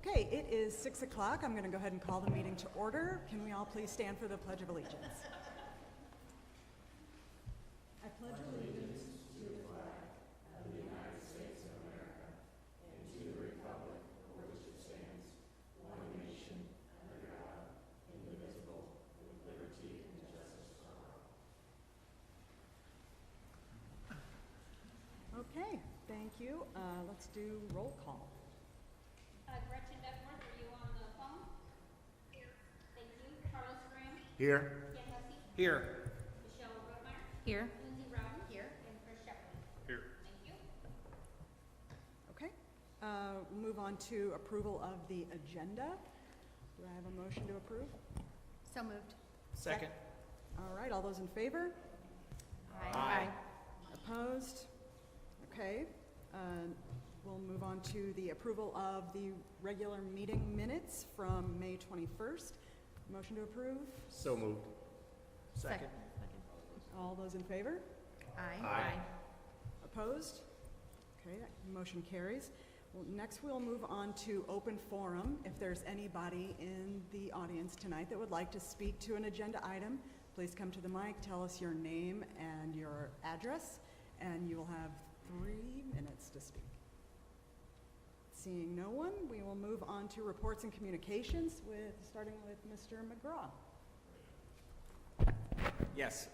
Okay, it is 6 o'clock. I'm going to go ahead and call the meeting to order. Can we all please stand for the Pledge of Allegiance? I pledge allegiance to the flag of the United States of America and to the republic for which it stands, one nation, under God, indivisible, with liberty and justice for all. Okay, thank you. Let's do roll call. Gretchen Bedworth, are you on the phone? Here. Thank you. Carlos Graham? Here. Ken Hussey? Here. Michelle Rothmeyer? Here. Lindsay Rowden? Here. And Chris Shepherd? Here. Thank you. Okay, we'll move on to approval of the agenda. Do I have a motion to approve? So moved. Second. All right, all those in favor? Aye. Opposed? Okay, we'll move on to the approval of the regular meeting minutes from May 21st. Motion to approve? So moved. Second. All those in favor? Aye. Opposed? Okay, that motion carries. Well, next we'll move on to open forum. If there's anybody in the audience tonight that would like to speak to an agenda item, please come to the mic, tell us your name and your address, and you will have 3 minutes to speak. Seeing no one, we will move on to reports and communications, starting with Mr. McGraw. Yes,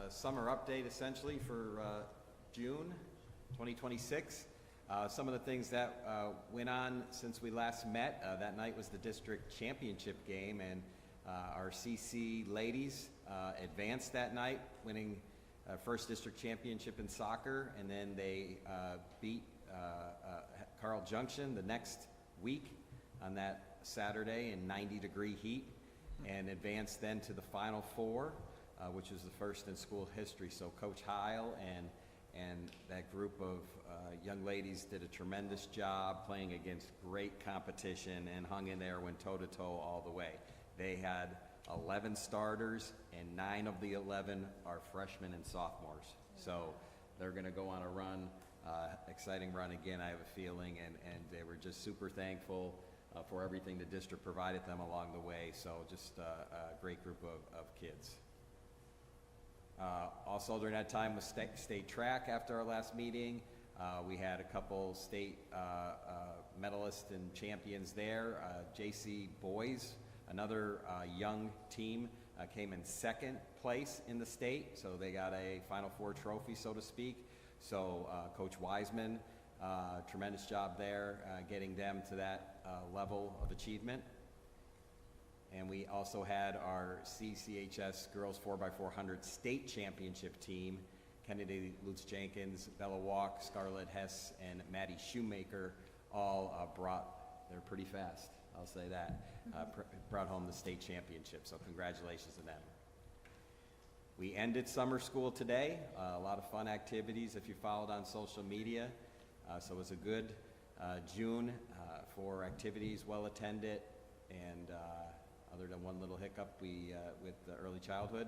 summer update essentially for June 2026. Some of the things that went on since we last met, that night was the district championship game, and our CC ladies advanced that night, winning first district championship in soccer, and then they beat Carl Junction the next week on that Saturday in 90-degree heat, and advanced then to the Final Four, which was the first in school history. So Coach Heil and that group of young ladies did a tremendous job playing against great competition and hung in there, went toe-to-toe all the way. They had 11 starters, and 9 of the 11 are freshmen and sophomores. So they're going to go on a run, exciting run again, I have a feeling, and they were just super thankful for everything the district provided them along the way. So just a great group of kids. Also during that time was state track after our last meeting. We had a couple state medalists and champions there. JC boys, another young team, came in 2nd place in the state, so they got a Final Four trophy, so to speak. So Coach Wiseman, tremendous job there, getting them to that level of achievement. And we also had our CCHS Girls 4x400 State Championship team. Kennedy Lutz Jenkins, Bella Walk, Scarlett Hess, and Maddie Shoemaker all they're pretty fast, I'll say that, brought home the state championship. So congratulations to them. We ended summer school today. A lot of fun activities if you followed on social media. So it was a good June for activities, well attended, and other than one little hiccup, with the early childhood,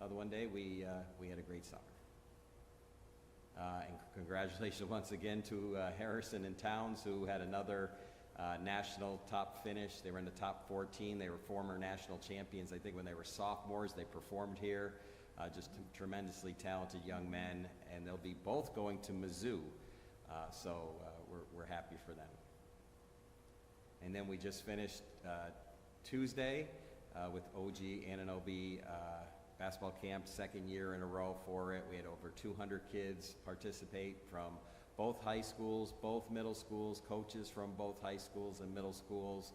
the one day we had a great summer. And congratulations once again to Harrison and Towns, who had another national top finish. They were in the top 14. They were former national champions. I think when they were sophomores, they performed here. Just tremendously talented young men, and they'll be both going to Mizzou. So we're happy for them. And then we just finished Tuesday with OG Ananobi basketball camp, 2nd year in a row for it. We had over 200 kids participate from both high schools, both middle schools, coaches from both high schools and middle schools,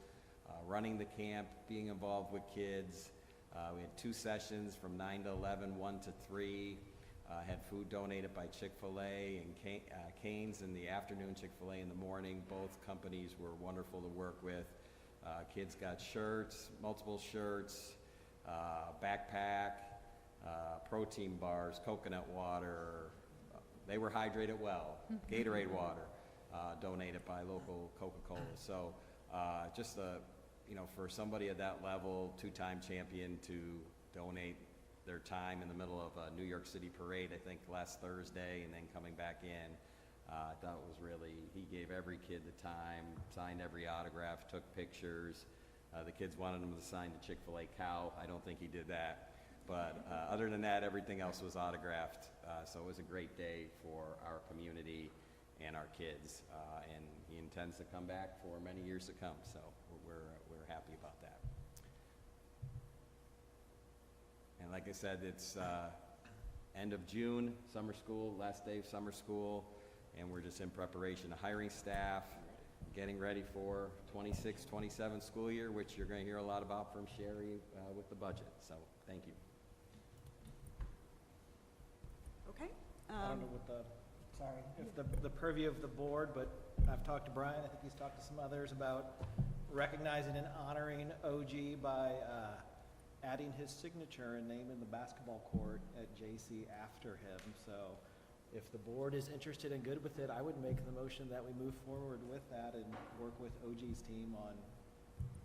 running the camp, being involved with kids. We had 2 sessions from 9 to 11, 1 to 3. Had food donated by Chick-fil-A and Cane's in the afternoon, Chick-fil-A in the morning. Both companies were wonderful to work with. Kids got shirts, multiple shirts, backpack, protein bars, coconut water. They were hydrated well. Gatorade water donated by local Coca-Cola. So just for somebody at that level, 2-time champion, to donate their time in the middle of a New York City parade, I think last Thursday, and then coming back in, I thought it was really, he gave every kid the time, signed every autograph, took pictures. The kids wanted him to sign the Chick-fil-A cow. I don't think he did that. But other than that, everything else was autographed. So it was a great day for our community and our kids. And he intends to come back for many years to come. So we're happy about that. And like I said, it's end of June, summer school, last day of summer school. And we're just in preparation of hiring staff, getting ready for 26-27 school year, which you're going to hear a lot about from Sherry with the budget. So thank you. Okay. I don't know what if the purview of the board, but I've talked to Brian, I think he's talked to some others about recognizing and honoring OG by adding his signature and naming the basketball court at JC after him. So if the board is interested and good with it, I would make the motion that we move forward with that and work with OG's team on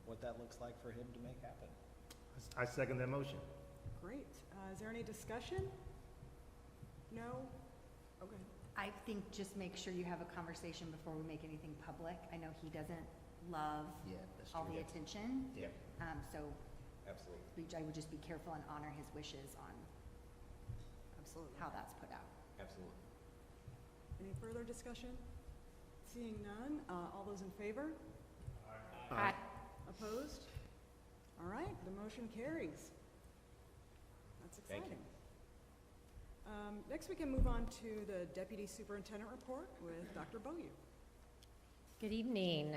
what that looks like for him to make happen. I second that motion. Great. Is there any discussion? No? Okay. I think just make sure you have a conversation before we make anything public. I know he doesn't love all the attention. Yeah. So Absolutely. I would just be careful and honor his wishes on Absolutely. how that's put out. Absolutely. Any further discussion? Seeing none, all those in favor? Aye. Opposed? All right, the motion carries. That's Thank exciting. Next, we can move on to the Deputy Superintendent report with Dr. Beaulieu. Good evening.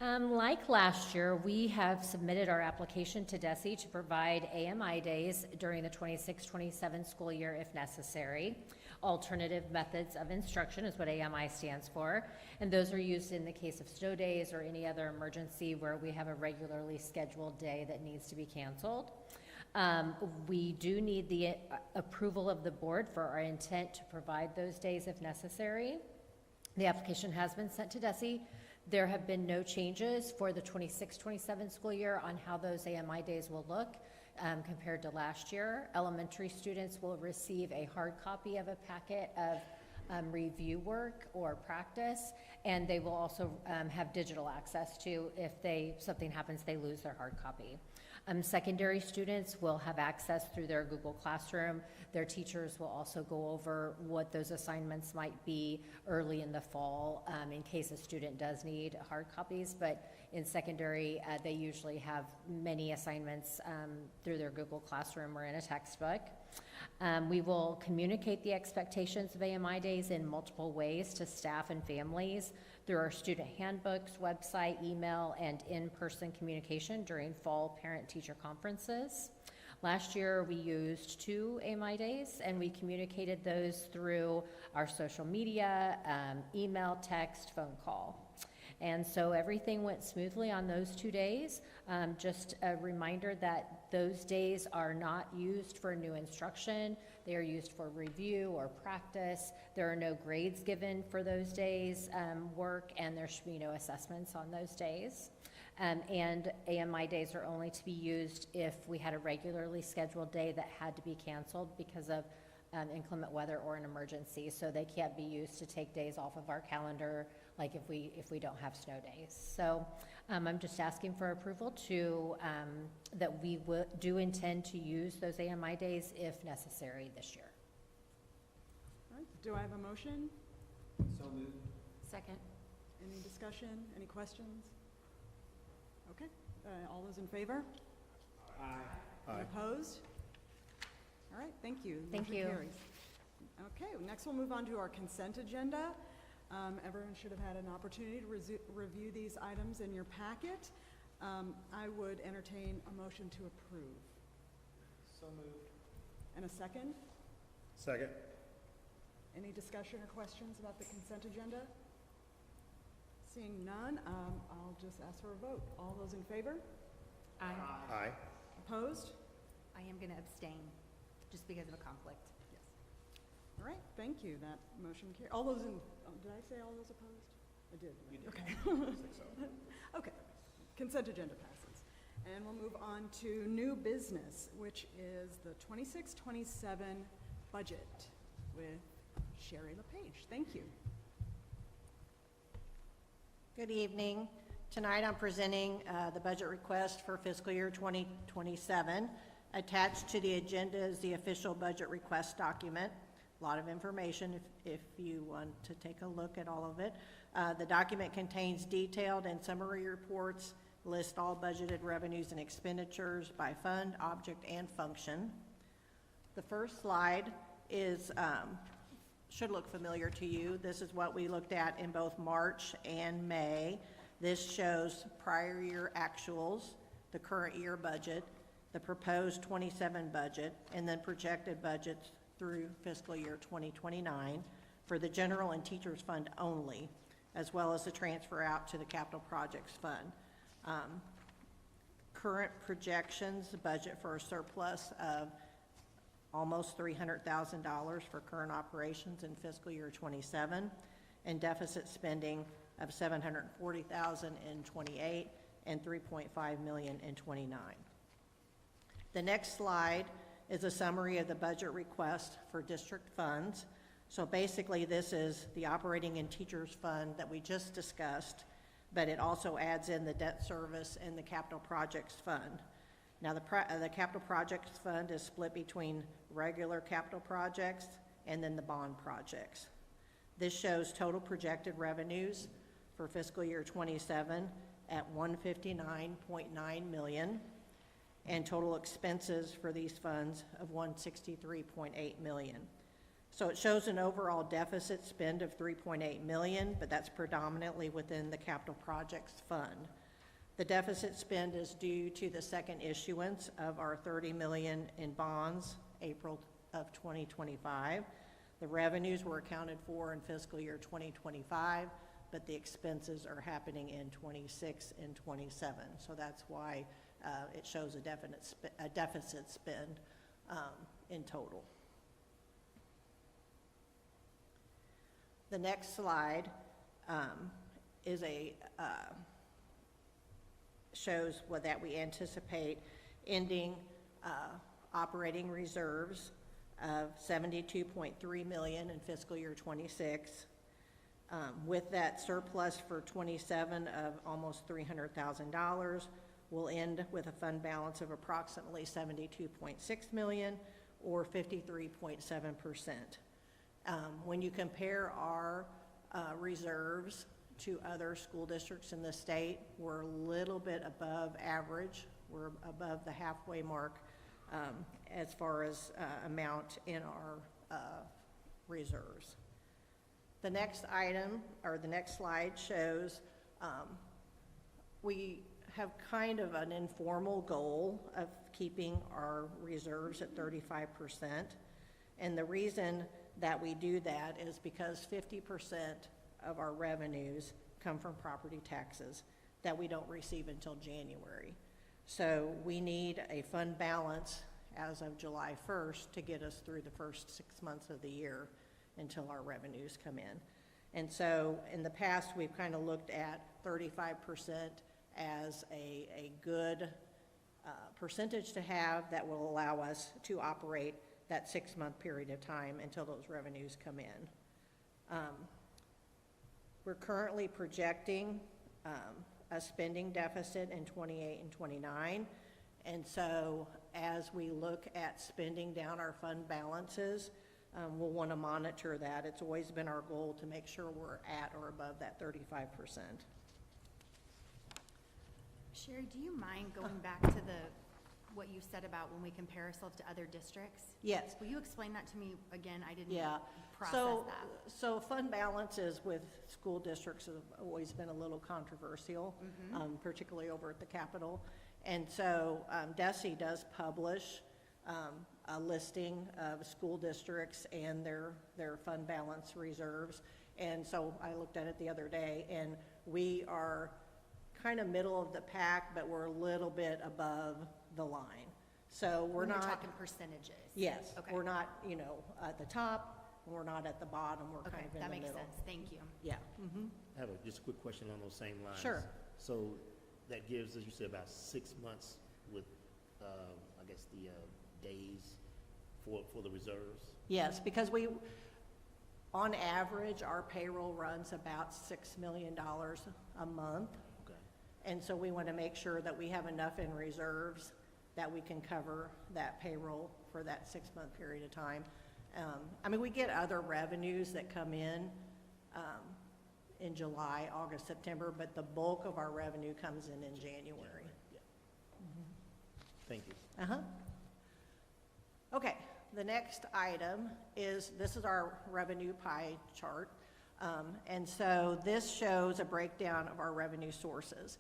Like last year, we have submitted our application to DESE to provide AMI days during the 26-27 school year if necessary. Alternative methods of instruction is what AMI stands for, and those are used in the case of snow days or any other emergency where we have a regularly scheduled day that needs to be canceled. We do need the approval of the board for our intent to provide those days if necessary. The application has been sent to DESE. There have been no changes for the 26-27 school year on how those AMI days will look compared to last year. Elementary students will receive a hard copy of a packet of review work or practice, and they will also have digital access to, if something happens, they lose their hard copy. Secondary students will have access through their Google Classroom. Their teachers will also go over what those assignments might be early in the fall in case a student does need hard copies. But in secondary, they usually have many assignments through their Google Classroom or in a textbook. We will communicate the expectations of AMI days in multiple ways to staff and families through our student handbooks, website, email, and in-person communication during fall parent-teacher conferences. Last year, we used 2 AMI days, and we communicated those through our social media, email, text, phone call. And so everything went smoothly on those 2 days. Just a reminder that those days are not used for new instruction. They are used for review or practice. There are no grades given for those days' work, and there should be no assessments on those days. And AMI days are only to be used if we had a regularly scheduled day that had to be canceled because of inclement weather or an emergency. So they can't be used to take days off of our calendar, like if we don't have snow days. So I'm just asking for approval to that we do intend to use those AMI days if necessary this year. All right, do I have a motion? So moved. Second. Any discussion? Any questions? Okay, all those in favor? Aye. Any opposed? All right, thank you. Thank Motion you. carries. Okay, next we'll move on to our consent agenda. Everyone should have had an opportunity to review these items in your packet. I would entertain a motion to approve. So moved. And a second? Second. Any discussion or questions about the consent agenda? Seeing none, I'll just ask for a vote. All those in favor? Aye. Aye. Opposed? I am going to abstain, just because of a conflict. Yes. All right, thank you. That motion carries. All those in, did I say all those opposed? I did. You did. Okay. Okay, consent agenda passes. And we'll move on to new business, which is the 26-27 budget with Sherry LePage. Thank you. Good evening. Tonight I'm presenting the budget request for fiscal year 2027. Attached to the agenda is the official budget request document. A lot of information if you want to take a look at all of it. The document contains detailed and summary reports, list all budgeted revenues and expenditures by fund, object, and function. The first slide is should look familiar to you. This is what we looked at in both March and May. This shows prior year actuals, the current year budget, the proposed 27 budget, and then projected budgets through fiscal year 2029 for the general and teachers fund only, as well as the transfer out to the capital projects fund. Current projections, the budget for a surplus of almost $300,000 for current operations in fiscal year 27, and deficit spending of $740,000 in 28 and $3.5 million in 29. The next slide is a summary of the budget request for district funds. So basically this is the operating and teachers fund that we just discussed, but it also adds in the debt service and the capital projects fund. Now the capital projects fund is split between regular capital projects and then the bond projects. This shows total projected revenues for fiscal year 27 at $159.9 million and total expenses for these funds of $163.8 million. So it shows an overall deficit spend of $3.8 million, but that's predominantly within the capital projects fund. The deficit spend is due to the second issuance of our $30 million in bonds, April of 2025. The revenues were accounted for in fiscal year 2025, but the expenses are happening in 26 and 27. So that's why it shows a deficit spend in total. The next slide is shows that we anticipate ending operating reserves of $72.3 million in fiscal year 26. With that surplus for 27 of almost $300,000, we'll end with a fund balance of approximately $72.6 million or 53.7%. When you compare our reserves to other school districts in the state, we're a little bit above average. We're above the halfway mark as far as amount in our reserves. The next item, or the next slide, shows we have kind of an informal goal of keeping our reserves at 35%. And the reason that we do that is because 50% of our revenues come from property taxes that we don't receive until January. So we need a fund balance as of July 1st to get us through the first 6 months of the year until our revenues come in. And so in the past, we've kind of looked at 35% as a good percentage to have that will allow us to operate that 6-month period of time until those revenues come in. We're currently projecting a spending deficit in 28 and 29. And so as we look at spending down our fund balances, we'll want to monitor that. It's always been our goal to make sure we're at or above that 35%. Sherry, do you mind going back to what you said about when we compare ourselves to other districts? Yes. Will you explain that to me again? I didn't Yeah. process that. So fund balances with school districts have always been a little controversial, particularly over at the Capitol. And so DESE does publish a listing of school districts and their fund balance reserves. And so I looked at it the other day, and we are kind of middle of the pack, but we're a little bit above the line. So we're not talking percentages. Yes, Okay. we're not, at the top, we're not at the bottom, we're kind Okay, of in that the makes middle. sense. Thank you. Yeah. I have just a quick question on those same lines. Sure. So that gives, as you said, about 6 months with, I guess, the days for the reserves? Yes, because On average, our payroll runs about $6 million a month. Okay. And so we want to make sure that we have enough in reserves that we can cover that payroll for that 6-month period of time. I mean, we get other revenues that come in July, August, September, but the bulk of our revenue comes in January. Yeah. Thank you. Uh-huh. Okay, the next item is, this is our revenue pie chart. And so this shows a breakdown of our revenue sources.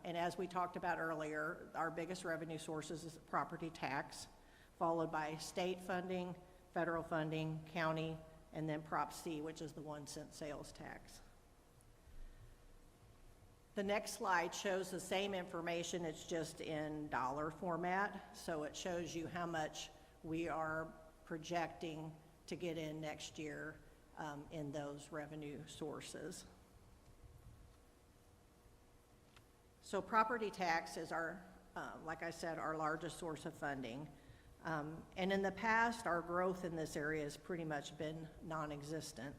And as we talked about earlier, our biggest revenue sources is property tax, followed by state funding, federal funding, county, and then Prop C, which is the 1-cent sales tax. The next slide shows the same information, it's just in dollar format. So it shows you how much we are projecting to get in next year in those revenue sources. So property tax is our, like I said, our largest source of funding. And in the past, our growth in this area has pretty much been non-existent.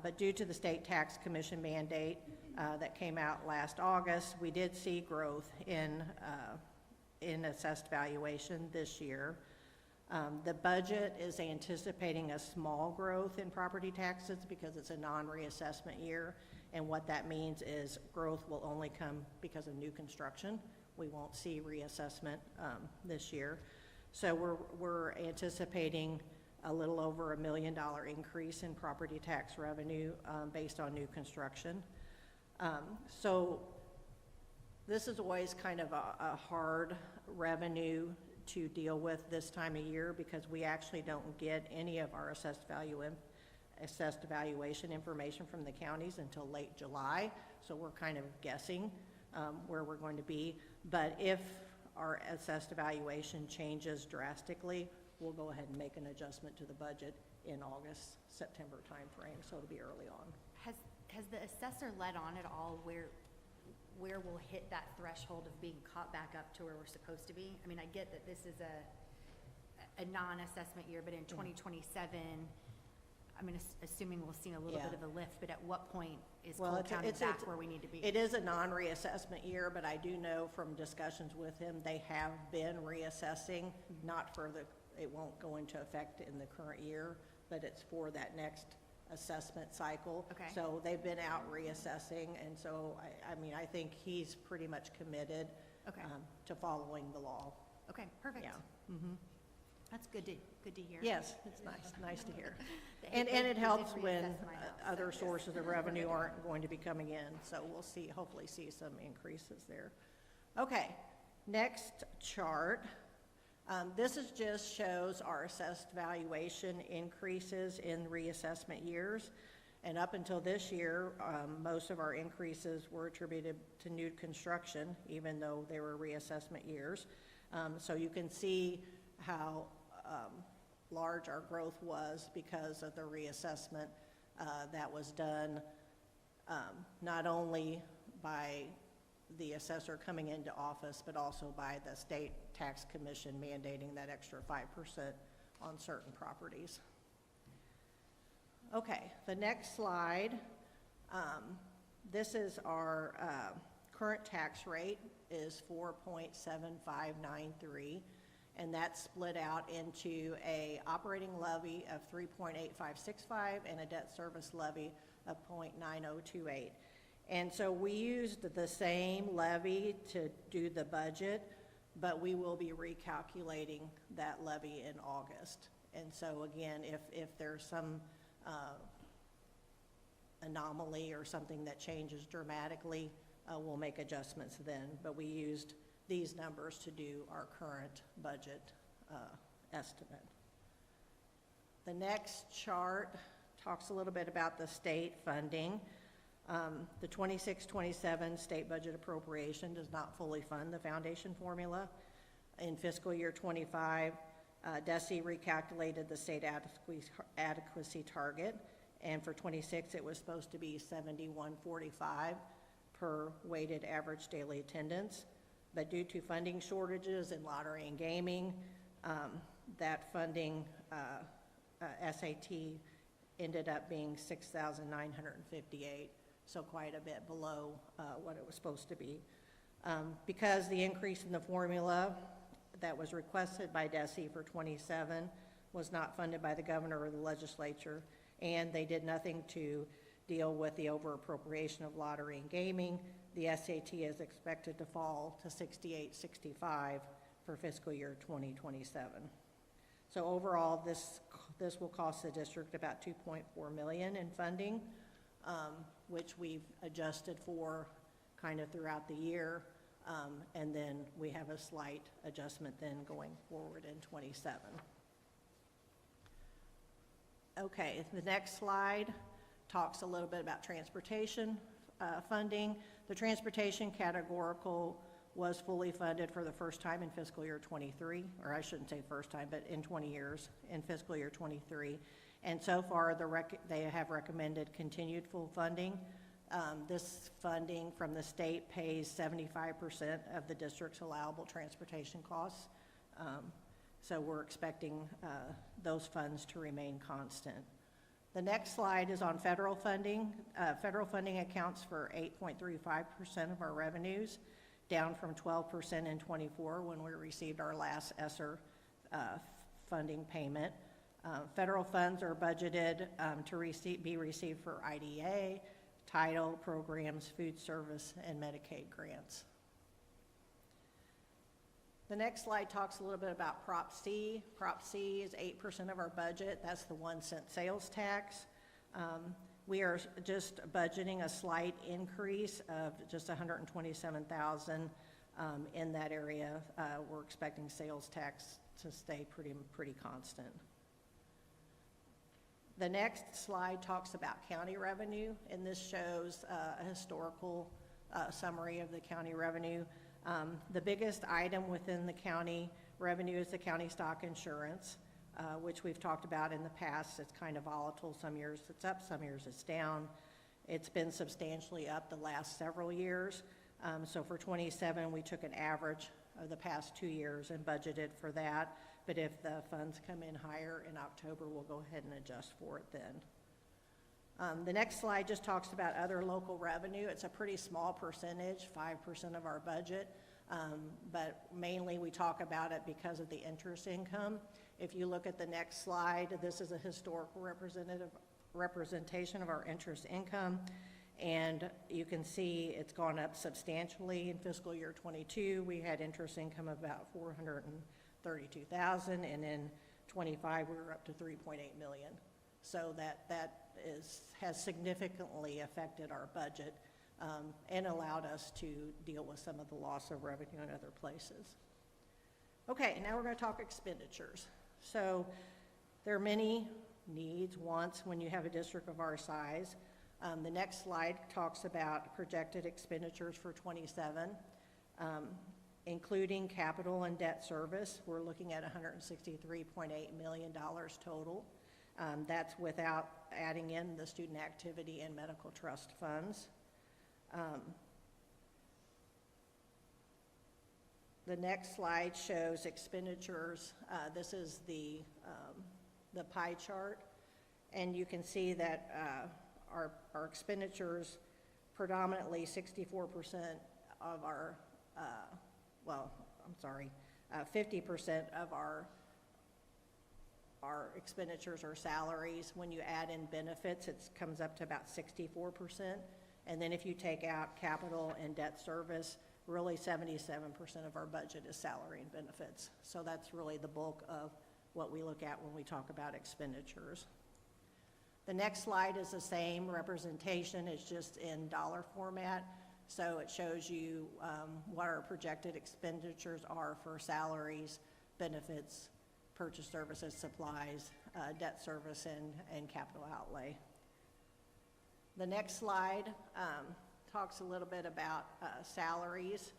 But due to the State Tax Commission mandate that came out last August, we did see growth in assessed valuation this year. The budget is anticipating a small growth in property taxes because it's a non-reassessment year. And what that means is growth will only come because of new construction. We won't see reassessment this year. So we're anticipating a little over $1 million increase in property tax revenue based on new construction. So this is always kind of a hard revenue to deal with this time of year because we actually don't get any of our assessed valuation information from the counties until late July. So we're kind of guessing where we're going to be. But if our assessed valuation changes drastically, we'll go ahead and make an adjustment to the budget in August, September timeframe, so it'll be early on. Has the assessor led on at all where we'll hit that threshold of being caught back up to where we're supposed to be? I mean, I get that this is a non-assessment year, but in 2027, I'm assuming we'll see a little bit of a lift, but at what point is Cole County back where we need to be? It is a non-reassessment year, but I do know from discussions with him, they have been reassessing, not for it won't go into effect in the current year, but it's for that next assessment cycle. Okay. So they've been out reassessing, and so, I mean, I think he's pretty much committed to following the law. Okay, perfect. Yeah. Mm-hmm. That's good to hear. Yes, it's nice to hear. And it helps when other sources of revenue aren't going to be coming in, so we'll hopefully see some increases there. Okay, next chart. This just shows our assessed valuation increases in reassessment years. And up until this year, most of our increases were attributed to new construction, even though they were reassessment years. So you can see how large our growth was because of the reassessment that was done not only by the assessor coming into office, but also by the State Tax Commission mandating that extra 5% on certain properties. Okay, the next slide. This is our current tax rate is 4.7593. And that's split out into a operating levy of 3.8565 and a debt service levy of 0.9028. And so we used the same levy to do the budget, but we will be recalculating that levy in August. And so again, if there's some anomaly or something that changes dramatically, we'll make adjustments then. But we used these numbers to do our current budget estimate. The next chart talks a little bit about the state funding. The 26-27 state budget appropriation does not fully fund the foundation formula. In fiscal year 25, DESE recalculated the state adequacy target, and for 26 it was supposed to be 71.45 per weighted average daily attendance. But due to funding shortages in lottery and gaming, that funding, SAT ended up being 6,958, so quite a bit below what it was supposed to be. Because the increase in the formula that was requested by DESE for 27 was not funded by the governor or the legislature, and they did nothing to deal with the over-appropriation of lottery and gaming, the SAT is expected to fall to 6865 for fiscal year 2027. So overall, this will cost the district about $2.4 million in funding, which we've adjusted for kind of throughout the year, and then we have a slight adjustment then going forward in 27. Okay, the next slide talks a little bit about transportation funding. The transportation categorical was fully funded for the first time in fiscal year 23, or I shouldn't say first time, but in 20 years, in fiscal year 23. And so far, they have recommended continued full funding. This funding from the state pays 75% of the district's allowable transportation costs. So we're expecting those funds to remain constant. The next slide is on federal funding. Federal funding accounts for 8.35% of our revenues, down from 12% in 24 when we received our last ESSER funding payment. Federal funds are budgeted to be received for IDA, title programs, food service, and Medicaid grants. The next slide talks a little bit about Prop C. Prop C is 8% of our budget. That's the 1-cent sales tax. We are just budgeting a slight increase of just $127,000 in that area. We're expecting sales tax to stay pretty constant. The next slide talks about county revenue, and this shows a historical summary of the county revenue. The biggest item within the county revenue is the county stock insurance, which we've talked about in the past. It's kind of volatile. Some years it's up, some years it's down. It's been substantially up the last several years. So for 27, we took an average of the past 2 years and budgeted for that. But if the funds come in higher in October, we'll go ahead and adjust for it then. The next slide just talks about other local revenue. It's a pretty small percentage, 5% of our budget, but mainly we talk about it because of the interest income. If you look at the next slide, this is a historical representation of our interest income, and you can see it's gone up substantially. In fiscal year 22, we had interest income of about $432,000, and in 25, we were up to $3.8 million. So that has significantly affected our budget and allowed us to deal with some of the loss of revenue in other places. Okay, now we're going to talk expenditures. So there are many needs, wants when you have a district of our size. The next slide talks about projected expenditures for 27, including capital and debt service. We're looking at $163.8 million total. That's without adding in the student activity and medical trust funds. The next slide shows expenditures. This is the pie chart, and you can see that our expenditures, predominantly 64% of our, 50% of our expenditures are salaries. When you add in benefits, it comes up to about 64%. And then if you take out capital and debt service, really 77% of our budget is salary and benefits. So that's really the bulk of what we look at when we talk about expenditures. The next slide is the same representation. It's just in dollar format. So it shows you what our projected expenditures are for salaries, benefits, purchase services, supplies, debt service, and capital outlay. The next slide talks a little bit about salaries.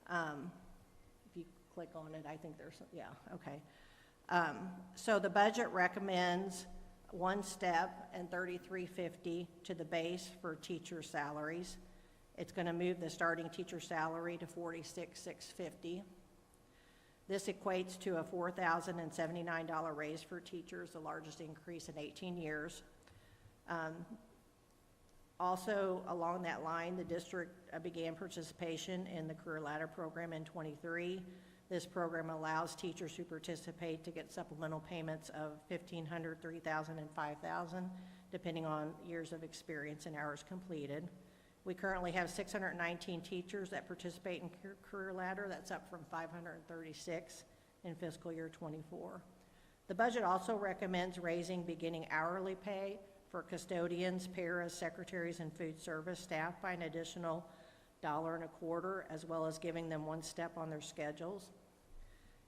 If you click on it, I think there's, yeah, okay. So the budget recommends one step and $33.50 to the base for teacher salaries. It's going to move the starting teacher salary to $46,650. This equates to a $4,079 raise for teachers, the largest increase in 18 years. Also, along that line, the district began participation in the Career Ladder Program in '23. This program allows teachers who participate to get supplemental payments of $1,500, $3,000, and $5,000, depending on years of experience and hours completed. We currently have 619 teachers that participate in Career Ladder. That's up from 536 in fiscal year .24. The budget also recommends raising beginning hourly pay for custodians, paras, secretaries, and food service staff by an additional $1.25, as well as giving them one step on their schedules.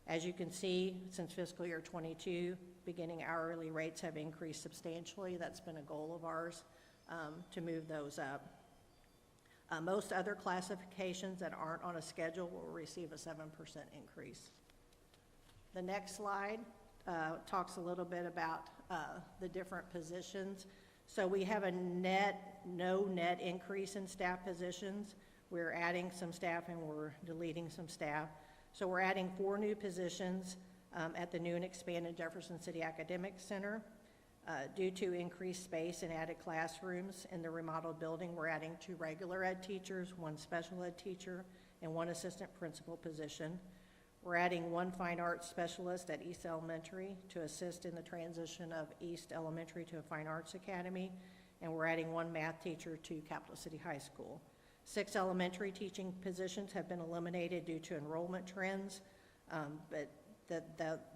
As you can see, since fiscal year '22, beginning hourly rates have increased substantially. That's been a goal of ours, to move those up. Most other classifications that aren't on a schedule will receive a 7% increase. The next slide talks a little bit about the different positions. So we have no net increase in staff positions. We're adding some staff and we're deleting some staff. So we're adding 4 new positions at the new and expanded Jefferson City Academic Center. Due to increased space and added classrooms in the remodeled building, we're adding 2 regular ed teachers, 1 special ed teacher, and 1 assistant principal position. We're adding 1 fine arts specialist at East Elementary to assist in the transition of East Elementary to a fine arts academy, and we're adding 1 math teacher to Capital City High School. 6 elementary teaching positions have been eliminated due to enrollment trends, but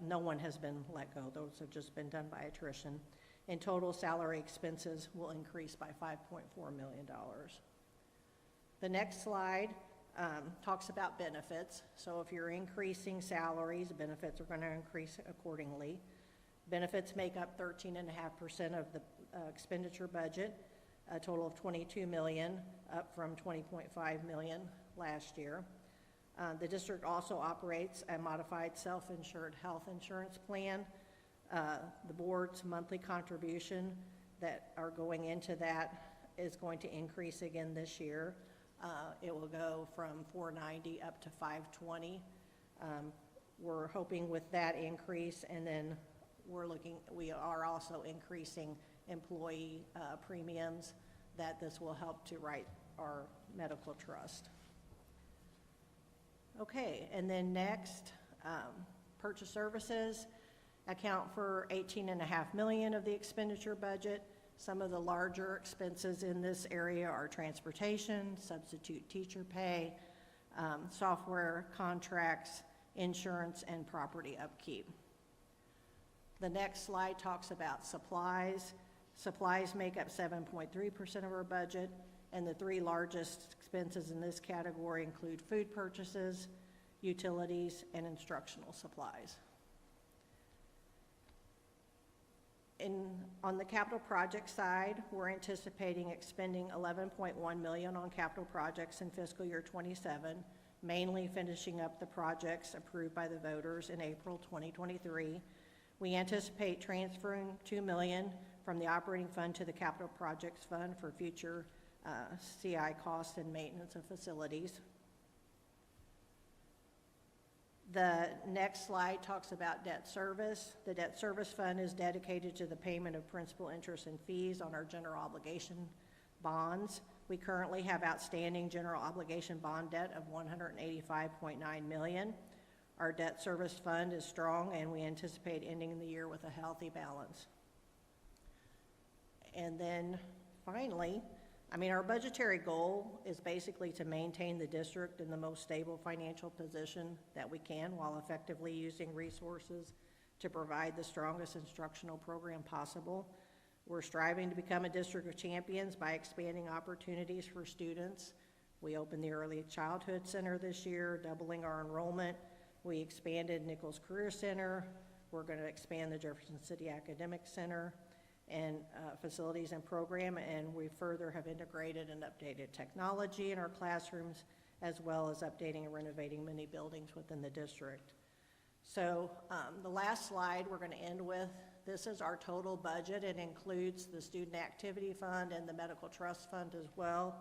no one has been let go. Those have just been done by attrition. In total, salary expenses will increase by $5.4 million. The next slide talks about benefits. So if you're increasing salaries, benefits are going to increase accordingly. Benefits make up 13.5% of the expenditure budget, a total of $22 million, up from $20.5 million last year. The district also operates a modified self-insured health insurance plan. The board's monthly contribution that are going into that is going to increase again this year. It will go from $490 up to $520. We're hoping with that increase, and then we are also increasing employee premiums, that this will help to write our medical trust. Okay, and then next, purchase services account for $18.5 million of the expenditure budget. Some of the larger expenses in this area are transportation, substitute teacher pay, software contracts, insurance, and property upkeep. The next slide talks about supplies. Supplies make up 7.3% of our budget, and the 3 largest expenses in this category include food purchases, utilities, and instructional supplies. On the capital project side, we're anticipating expending $11.1 million on capital projects in fiscal year '27, mainly finishing up the projects approved by the voters in April 2023. We anticipate transferring $2 million from the operating fund to the capital projects fund for future CI costs and maintenance of facilities. The next slide talks about debt service. The debt service fund is dedicated to the payment of principal, interest, and fees on our general obligation bonds. We currently have outstanding general obligation bond debt of $185.9 million. Our debt service fund is strong, and we anticipate ending the year with a healthy balance. And then finally, our budgetary goal is basically to maintain the district in the most stable financial position that we can, while effectively using resources to provide the strongest instructional program possible. We're striving to become a district of champions by expanding opportunities for students. We opened the Early Childhood Center this year, doubling our enrollment. We expanded Nichols Career Center. We're going to expand the Jefferson City Academic Center and facilities and program, and we further have integrated and updated technology in our classrooms, as well as updating and renovating many buildings within the district. So the last slide we're going to end with, this is our total budget. It includes the student activity fund and the medical trust fund as well.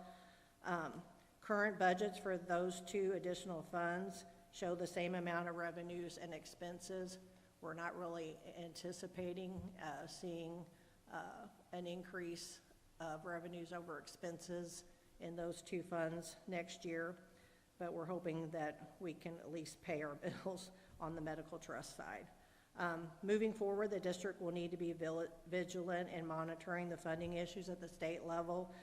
Current budgets for those 2 additional funds show the same amount of revenues and expenses. We're not really anticipating seeing an increase of revenues over expenses in those two funds next year, but we're hoping that we can at least pay our bills on the medical trust side. Moving forward, the district will need to be vigilant in monitoring the funding issues at the state level.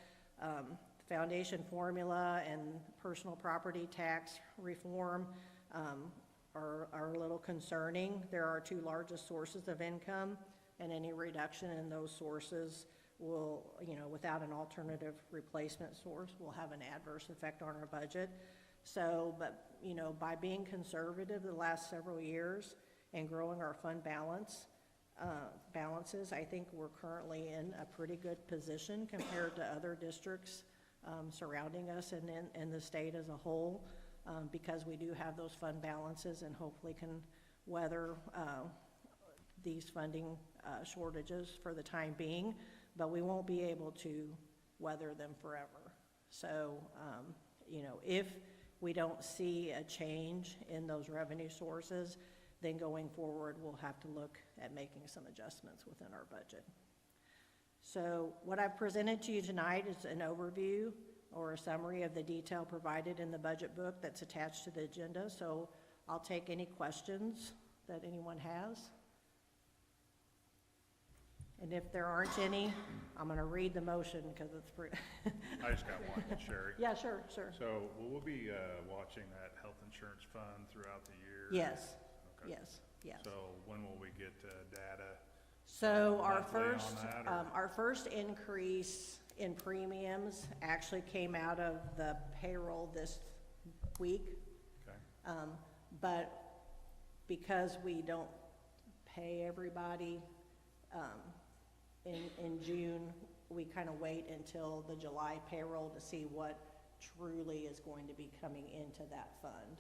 Foundation formula and personal property tax reform are a little concerning. They're our two largest sources of income, and any reduction in those sources will, without an alternative replacement source, will have an adverse effect on our budget. So, but, by being conservative the last several years and growing our fund balances, I think we're currently in a pretty good position compared to other districts surrounding us and in the state as a whole, because we do have those fund balances and hopefully can weather these funding shortages for the time being, but we won't be able to weather them forever. So, if we don't see a change in those revenue sources, then going forward, we'll have to look at making some adjustments within our budget. So what I've presented to you tonight is an overview or a summary of the detail provided in the budget book that's attached to the agenda. So I'll take any questions that anyone has. And if there aren't any, I'm going to read the motion because it's pretty. I just got one, Sherry. Yeah, sure. So will we be watching that health insurance fund throughout the year? Yes, Okay. yes. So when will we get data? So monthly on that, or- our first increase in premiums actually came out of the payroll this week. Okay, But because we don't pay everybody in June, we kind of wait until the July payroll to see what truly is going to be coming into that fund.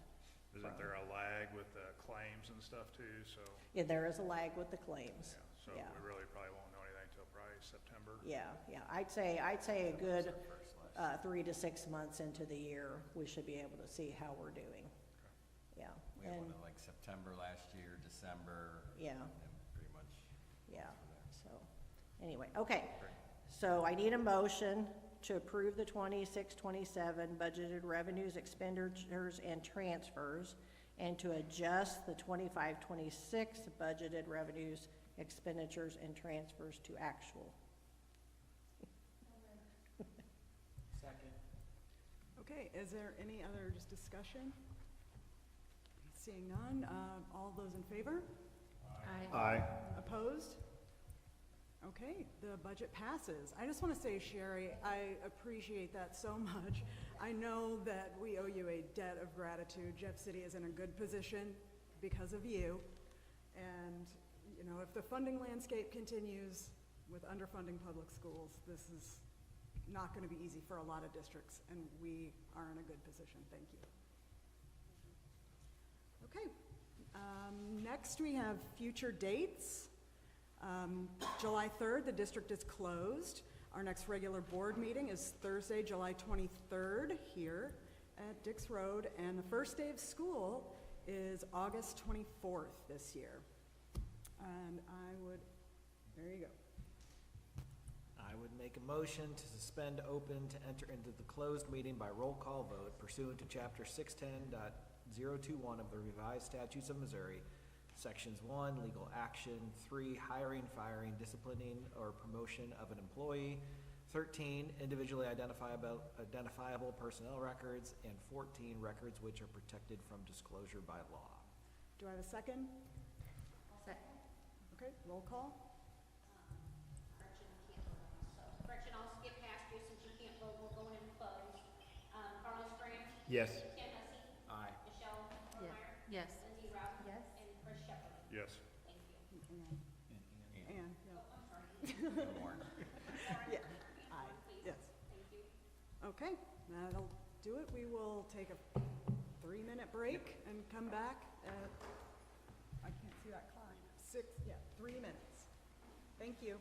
isn't there a lag with the claims and stuff too, so? Yeah, there is a lag with the claims. Yeah, so Yeah. we really probably won't know anything till probably September? Yeah, I'd say a good 3 to 6 months into the year, we should be able to see how we're doing. Yeah, We had and, one in like September last year, December. Yeah. And pretty much. yeah, so, anyway, okay. So I need a motion to approve the 26-27 budgeted revenues, expenditures, and transfers, and to adjust the 25-26 budgeted revenues, expenditures, and transfers to actual. Second. Okay, is there any other just discussion? Seeing none, all those in favor? Aye. Opposed? Okay, the budget passes. I just want to say, Sherry, I appreciate that so much. I know that we owe you a debt of gratitude. Jeff City is in a good position because of you. And, if the funding landscape continues with underfunding public schools, this is not going to be easy for a lot of districts, and we are in a good position. Thank you. Okay, next we have future dates. July 3rd, the district is closed. Our next regular board meeting is Thursday, July 23rd, here at Dix Road, and the first day of school is August 24th this year. And there you go. I would make a motion to suspend open to enter into the closed meeting by roll call vote pursuant to Chapter 610.021 of the Revised Statutes of Missouri, Sections 1, legal action, 3, hiring, firing, disciplining, or promotion of an employee, 13, individually identifiable personnel records, and 14, records which are protected from disclosure by law. Do I have a second? Okay, roll call. Gretchen, I'll skip past you since you can't vote, we're going in closed. Carlos Graham, Yes. Ken Hussey, Aye. Michelle Mormeyer, Yes. Lindsay Rowden, Yes. and Chris Shepherd. Yes. Thank you. And, Warren. yeah, aye, yes. Thank you. Okay, that'll do it. We will take a 3-minute break and come back at, I can't see that clock, 3 minutes. Thank you.